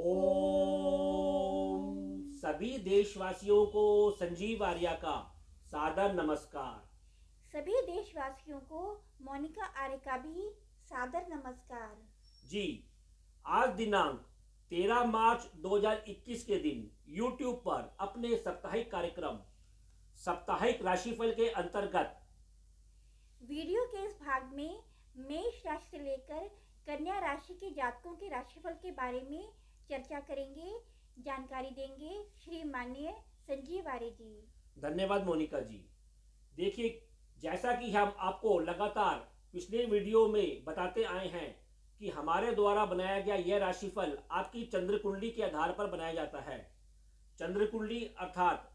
ओम सभी देशवासियों को संजीव आर्या का सादर नमस्कार। सभी देशवासियों को मोनिका आर्य का भी सादर नमस्कार। जी, आज दिनांक 13 मार्च 2021 के दिन YouTube पर अपने साप्ताहिक कार्यक्रम साप्ताहिक राशिफल के अंतर्गत वीडियो के इस भाग में मेष राशि से लेकर कन्या राशि के जातकों के राशिफल के बारे में चर्चा करेंगे, जानकारी देंगे श्री माननीय संजीव आर्य जी। धन्यवाद मोनिका जी। देखिए, जैसा कि हम आपको लगातार पिछले वीडियो में बताते आए हैं कि हमारे द्वारा बनाया गया यह राशिफल आपकी चंद्र कुंडली के आधार पर बनाया जाता है। चंद्र कुंडली अर्थात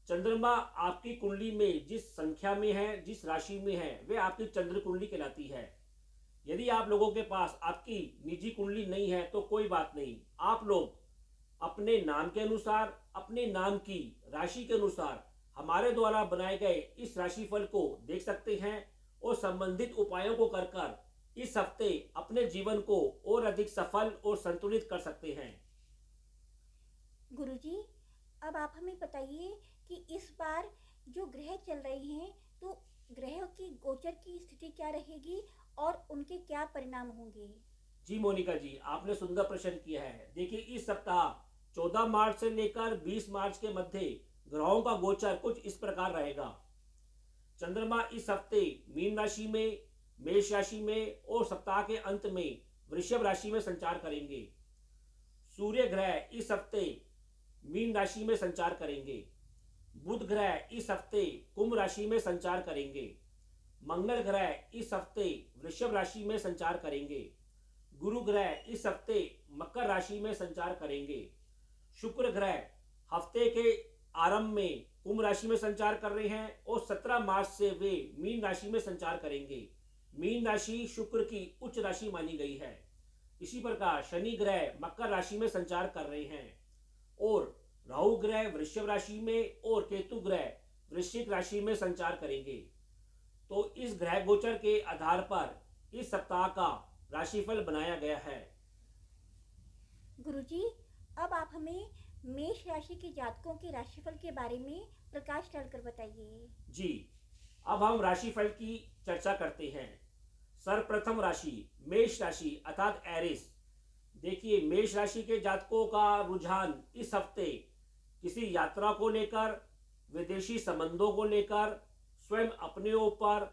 चंद्रमा आपकी कुंडली में जिस संख्या में है, जिस राशि में है, वे आपकी चंद्र कुंडली कहलाती है। यदि आप लोगों के पास आपकी निजी कुंडली नहीं है तो कोई बात नहीं, आप लोग अपने नाम के अनुसार, अपने नाम की राशि के अनुसार हमारे द्वारा बनाए गए इस राशिफल को देख सकते हैं और संबंधित उपायों को कर कर इस हफ्ते अपने जीवन को और अधिक सफल और संतुलित कर सकते हैं। गुरुजी, अब आप हमें बताइए कि इस बार जो ग्रह चल रहे हैं तो ग्रहों की गोचर की स्थिति क्या रहेगी और उनके क्या परिणाम होंगे। जी मोनिका जी, आपने सुंदर प्रश्न किया है। देखिए, इस सप्ताह 14 मार्च से लेकर 20 मार्च के मध्य ग्रहों का गोचर कुछ इस प्रकार रहेगा। चंद्रमा इस हफ्ते मीन राशि में, मेष राशि में और सप्ताह के अंत में वृषभ राशि में संचार करेंगे। सूर्य ग्रह इस हफ्ते मीन राशि में संचार करेंगे। बुध ग्रह इस हफ्ते कुंभ राशि में संचार करेंगे। मंगल ग्रह इस हफ्ते वृषभ राशि में संचार करेंगे। गुरु ग्रह इस हफ्ते मकर राशि में संचार करेंगे। शुक्र ग्रह हफ्ते के आरंभ में कुंभ राशि में संचार कर रहे हैं और 17 मार्च से वे मीन राशि में संचार करेंगे। मीन राशि शुक्र की उच्च राशि मानी गई है। इसी प्रकार शनि ग्रह मकर राशि में संचार कर रहे हैं और राहु ग्रह वृषभ राशि में और केतु ग्रह वृश्चिक राशि में संचार करेंगे। तो इस ग्रह गोचर के आधार पर इस सप्ताह का राशिफल बनाया गया है। गुरुजी, अब आप हमें मेष राशि के जातकों के राशिफल के बारे में प्रकाश डालकर बताइए। जी, अब हम राशिफल की चर्चा करते हैं। सर्वप्रथम राशि मेष राशि अर्थात एरिस। देखिए, मेष राशि के जातकों का रुझान इस हफ्ते किसी यात्रा को लेकर, विदेशी संबंधों को लेकर, स्वयं अपने ऊपर,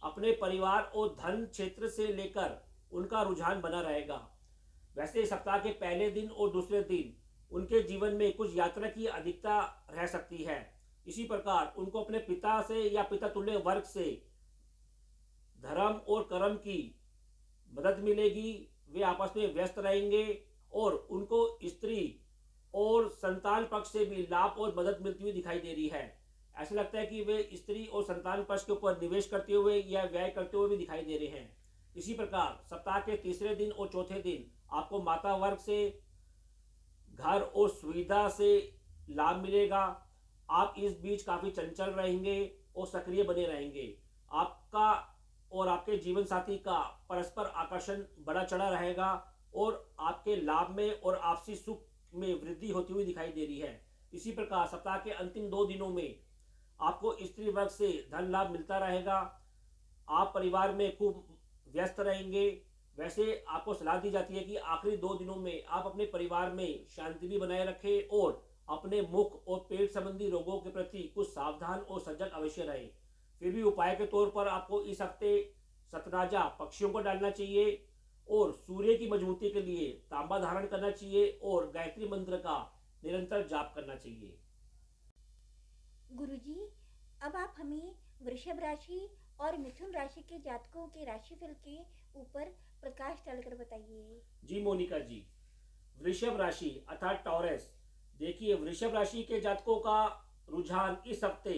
अपने परिवार और धन क्षेत्र से लेकर उनका रुझान बना रहेगा। वैसे सप्ताह के पहले दिन और दूसरे दिन उनके जीवन में कुछ यात्रा की अधिकता रह सकती है। इसी प्रकार उनको अपने पिता से या पिता तुल्य वर्ग से धर्म और कर्म की मदद मिलेगी। वे आपस में व्यस्त रहेंगे और उनको स्त्री और संतान पक्ष से भी लाभ और मदद मिलती हुई दिखाई दे रही है। ऐसा लगता है कि वे स्त्री और संतान पक्ष के ऊपर निवेश करते हुए या व्यय करते हुए भी दिखाई दे रहे हैं। इसी प्रकार सप्ताह के तीसरे दिन और चौथे दिन आपको माता वर्ग से घर और सुविधा से लाभ मिलेगा। आप इस बीच काफी चंचल रहेंगे और सक्रिय बने रहेंगे। आपका और आपके जीवन साथी का परस्पर आकर्षण बढ़ा चढ़ा रहेगा और आपके लाभ में और आपसी सुख में वृद्धि होती हुई दिखाई दे रही है। इसी प्रकार सप्ताह के अंतिम 2 दिनों में आपको स्त्री वर्ग से धन लाभ मिलता रहेगा। आप परिवार में खूब व्यस्त रहेंगे। वैसे आपको सलाह दी जाती है कि आखिरी 2 दिनों में आप अपने परिवार में शांति भी बनाए रखें और अपने मुख और पेट संबंधी रोगों के प्रति कुछ सावधान और सजग अवश्य रहे। फिर भी उपाय के तौर पर आपको इस हफ्ते सतराजा पक्षियों को डालना चाहिए और सूर्य की मजबूती के लिए तांबा धारण करना चाहिए और गायत्री मंत्र का निरंतर जाप करना चाहिए। गुरुजी, अब आप हमें वृषभ राशि और मिथुन राशि के जातकों के राशिफल के ऊपर प्रकाश डालकर बताइए। जी मोनिका जी, वृषभ राशि अर्थात टॉरस। देखिए, वृषभ राशि के जातकों का रुझान इस हफ्ते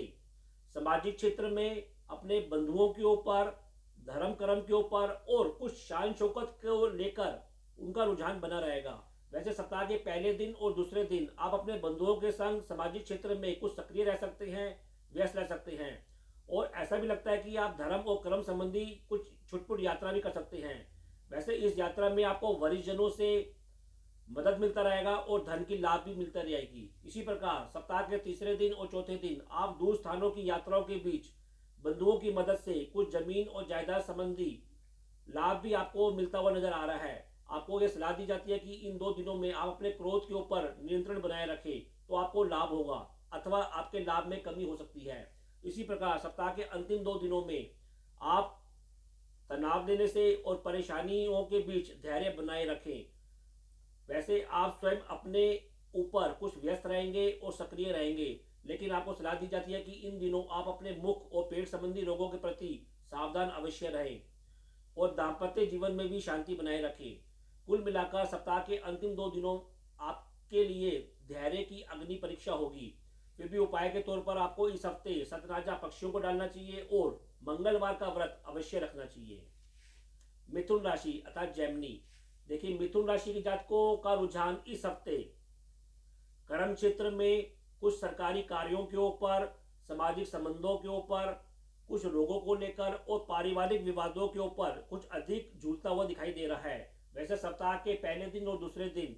सामाजिक क्षेत्र में अपने बंधुओं के ऊपर, धर्म कर्म के ऊपर और कुछ शान शौकत को लेकर उनका रुझान बना रहेगा। वैसे सप्ताह के पहले दिन और दूसरे दिन आप अपने बंधुओं के संग सामाजिक क्षेत्र में कुछ सक्रिय रह सकते हैं, व्यस्त रह सकते हैं और ऐसा भी लगता है कि आप धर्म और कर्म संबंधी कुछ छुटपुट यात्रा भी कर सकते हैं। वैसे इस यात्रा में आपको वरिष्ठ जनों से मदद मिलता रहेगा और धन की लाभ भी मिलता रहेगी। इसी प्रकार सप्ताह के तीसरे दिन और चौथे दिन आप दूर स्थानों की यात्राओं के बीच बंधुओं की मदद से कुछ जमीन और जायदाद संबंधी लाभ भी आपको मिलता हुआ नजर आ रहा है। आपको यह सलाह दी जाती है कि इन 2 दिनों में आप अपने क्रोध के ऊपर नियंत्रण बनाए रखें, तो आपको लाभ होगा अथवा आपके लाभ में कमी हो सकती है। इसी प्रकार सप्ताह के अंतिम 2 दिनों में आप तनाव लेने से और परेशानियों के बीच धैर्य बनाए रखें। वैसे आप स्वयं अपने ऊपर कुछ व्यस्त रहेंगे और सक्रिय रहेंगे, लेकिन आपको सलाह दी जाती है कि इन दिनों आप अपने मुख और पेट संबंधी रोगों के प्रति सावधान अवश्य रहें और दाम्पत्य जीवन में भी शांति बनाए रखें। कुल मिलाकर सप्ताह के अंतिम 2 दिनों आपके लिए धैर्य की अग्नि परीक्षा होगी। फिर भी उपाय के तौर पर आपको इस हफ्ते सतनाजा पक्षियों को डालना चाहिए और मंगलवार का व्रत अवश्य रखना चाहिए। मिथुन राशि अर्थात जेमिनी, देखिए मिथुन राशि के जातकों का रुझान इस हफ्ते कर्म क्षेत्र में कुछ सरकारी कार्यों के ऊपर, सामाजिक संबंधों के ऊपर, कुछ रोगों को लेकर और पारिवारिक विवादों के ऊपर कुछ अधिक झूलता हुआ दिखाई दे रहा है। वैसे सप्ताह के पहले दिन और दूसरे दिन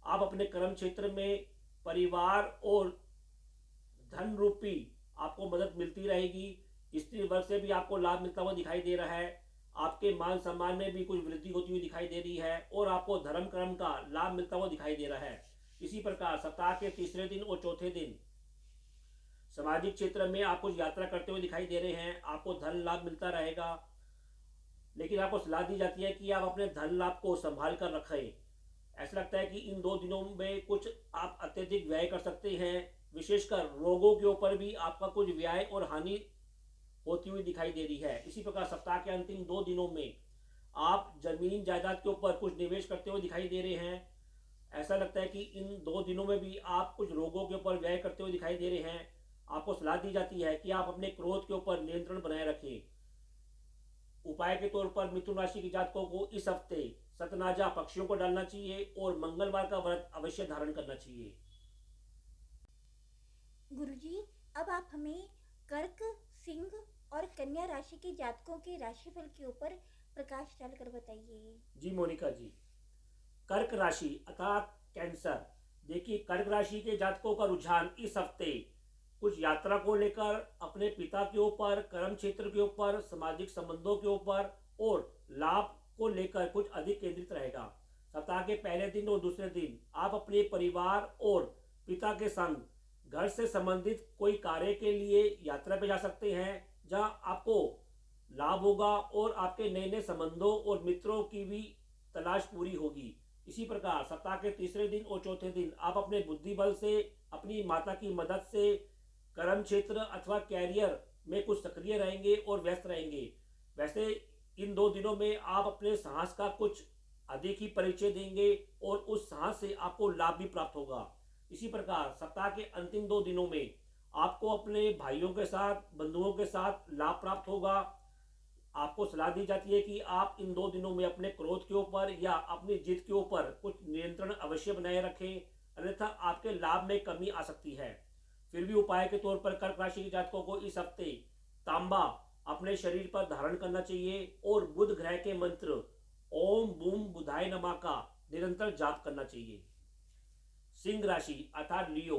आप अपने कर्म क्षेत्र में परिवार और धन रूपी आपको मदद मिलती रहेगी। स्त्री वर्ग से भी आपको लाभ मिलता हुआ दिखाई दे रहा है। आपके मान सम्मान में भी कुछ वृद्धि होती हुई दिखाई दे रही है और आपको धर्म कर्म का लाभ मिलता हुआ दिखाई दे रहा है। इसी प्रकार सप्ताह के तीसरे दिन और चौथे दिन सामाजिक क्षेत्र में आप कुछ यात्रा करते हुए दिखाई दे रहे हैं। आपको धन लाभ मिलता रहेगा, लेकिन आपको सलाह दी जाती है कि आप अपने धन लाभ को संभाल कर रखें। ऐसा लगता है कि इन 2 दिनों में कुछ आप अत्यधिक व्यय कर सकते हैं। विशेषकर रोगों के ऊपर भी आपका कुछ व्यय और हानि होती हुई दिखाई दे रही है। इसी प्रकार सप्ताह के अंतिम 2 दिनों में आप जमीन जायदाद के ऊपर कुछ निवेश करते हुए दिखाई दे रहे हैं। ऐसा लगता है कि इन 2 दिनों में भी आप कुछ रोगों के ऊपर व्यय करते हुए दिखाई दे रहे हैं। आपको सलाह दी जाती है कि आप अपने क्रोध के ऊपर नियंत्रण बनाए रखें। उपाय के तौर पर मिथुन राशि के जातकों को इस हफ्ते सतनाजा पक्षियों को डालना चाहिए और मंगलवार का व्रत अवश्य धारण करना चाहिए। गुरुजी, अब आप हमें कर्क, सिंह और कन्या राशि के जातकों के राशिफल के ऊपर प्रकाश डालकर बताइए। जी मोनिका जी, कर्क राशि अर्थात कैंसर, देखिए कर्क राशि के जातकों का रुझान इस हफ्ते कुछ यात्रा को लेकर, अपने पिता के ऊपर, कर्म क्षेत्र के ऊपर, सामाजिक संबंधों के ऊपर और लाभ को लेकर कुछ अधिक केंद्रित रहेगा। सप्ताह के पहले दिन और दूसरे दिन आप अपने परिवार और पिता के संग घर से संबंधित कोई कार्य के लिए यात्रा पे जा सकते हैं, जहां आपको लाभ होगा और आपके नए नए संबंधों और मित्रों की भी तलाश पूरी होगी। इसी प्रकार सप्ताह के तीसरे दिन और चौथे दिन आप अपने बुद्धि बल से, अपनी माता की मदद से कर्म क्षेत्र अथवा कैरियर में कुछ सक्रिय रहेंगे और व्यस्त रहेंगे। वैसे इन 2 दिनों में आप अपने साहस का कुछ अधिक ही परिचय देंगे और उस साहस से आपको लाभ भी प्राप्त होगा। इसी प्रकार सप्ताह के अंतिम 2 दिनों में आपको अपने भाइयों के साथ, बंधुओं के साथ लाभ प्राप्त होगा। आपको सलाह दी जाती है कि आप इन 2 दिनों में अपने क्रोध के ऊपर या अपनी जिद के ऊपर कुछ नियंत्रण अवश्य बनाए रखें, अन्यथा आपके लाभ में कमी आ सकती है। फिर भी उपाय के तौर पर कर्क राशि के जातकों को इस हफ्ते तांबा अपने शरीर पर धारण करना चाहिए और बुध ग्रह के मंत्र ओम बूम बुधाय नमः का निरंतर जाप करना चाहिए। सिंह राशि अर्थात लियो,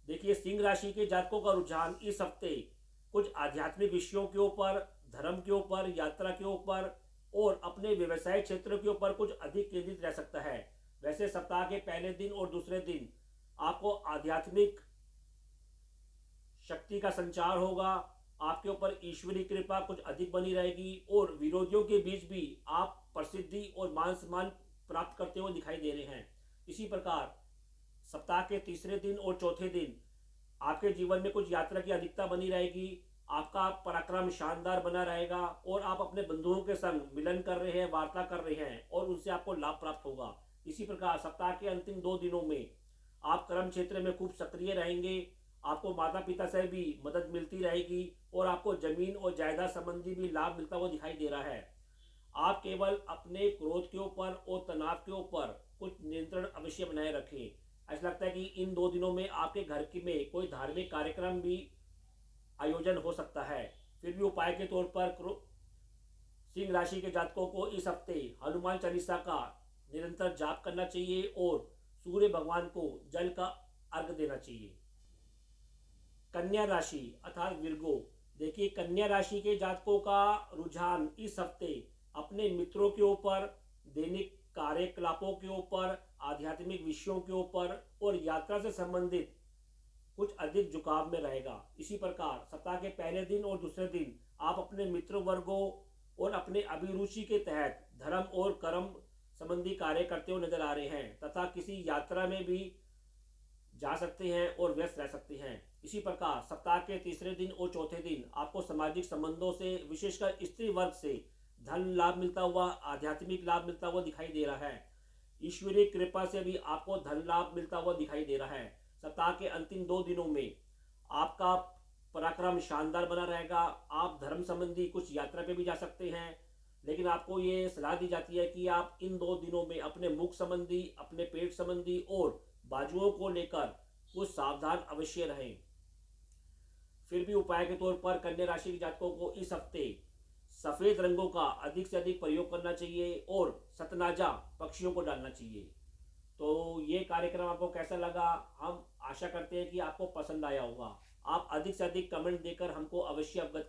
देखिए सिंह राशि के जातकों का रुझान इस हफ्ते कुछ आध्यात्मिक विषयों के ऊपर, धर्म के ऊपर, यात्रा के ऊपर और अपने व्यवसाय क्षेत्र के ऊपर कुछ अधिक केंद्रित रह सकता है। वैसे सप्ताह के पहले दिन और दूसरे दिन आपको आध्यात्मिक शक्ति का संचार होगा, आपके ऊपर ईश्वरीय कृपा कुछ अधिक बनी रहेगी और विरोधियों के बीच भी आप प्रसिद्धि और मान सम्मान प्राप्त करते हुए दिखाई दे रहे हैं। इसी प्रकार सप्ताह के तीसरे दिन और चौथे दिन आपके जीवन में कुछ यात्रा की अधिकता बनी रहेगी। आपका पराक्रम शानदार बना रहेगा और आप अपने बंधुओं के संग मिलन कर रहे हैं, वार्ता कर रहे हैं और उनसे आपको लाभ प्राप्त होगा। इसी प्रकार सप्ताह के अंतिम 2 दिनों में आप कर्म क्षेत्र में खूब सक्रिय रहेंगे। आपको माता पिता से भी मदद मिलती रहेगी और आपको जमीन और जायदाद संबंधी भी लाभ मिलता हुआ दिखाई दे रहा है। आप केवल अपने क्रोध के ऊपर और तनाव के ऊपर कुछ नियंत्रण अवश्य बनाए रखें। ऐसा लगता है कि इन 2 दिनों में आपके घर की में कोई धार्मिक कार्यक्रम भी आयोजन हो सकता है। फिर भी उपाय के तौर पर सिंह राशि के जातकों को इस हफ्ते हनुमान चालीसा का निरंतर जाप करना चाहिए और भगवान को जल का अर्घ देना चाहिए। कन्या राशि अर्थात विर्गो, देखिए कन्या राशि के जातकों का रुझान इस हफ्ते अपने मित्रों के ऊपर, दैनिक कार्यकलापों के ऊपर, आध्यात्मिक विषयों के ऊपर और यात्रा से संबंधित कुछ अधिक झुकाव में रहेगा। इसी प्रकार सप्ताह के पहले दिन और दूसरे दिन आप अपने मित्र वर्गों और अपने अभिरुचि के तहत धर्म और कर्म संबंधी कार्य करते हुए नजर आ रहे हैं तथा किसी यात्रा में भी जा सकते हैं और व्यस्त रह सकते हैं। इसी प्रकार सप्ताह के तीसरे दिन और चौथे दिन आपको सामाजिक संबंधों से, विशेषकर स्त्री वर्ग से धन लाभ मिलता हुआ, आध्यात्मिक लाभ मिलता हुआ दिखाई दे रहा है। ईश्वरीय कृपा से भी आपको धन लाभ मिलता हुआ दिखाई दे रहा है। सप्ताह के अंतिम 2 दिनों में आपका पराक्रम शानदार बना रहेगा। आप धर्म संबंधी कुछ यात्रा पे भी जा सकते हैं, लेकिन आपको ये सलाह दी जाती है कि आप इन 2 दिनों में अपने मुख संबंधी, अपने पेट संबंधी और बाजुओं को लेकर कुछ सावधान अवश्य रहें। फिर भी उपाय के तौर पर कन्या राशि के जातकों को इस हफ्ते सफेद रंगों का अधिक से अधिक प्रयोग करना चाहिए और सतनाजा पक्षियों को डालना चाहिए। तो ये कार्यक्रम आपको कैसा लगा, हम आशा करते हैं कि आपको पसंद आया होगा। आप अधिक से अधिक कमेंट देकर हमको अवश्य अवगत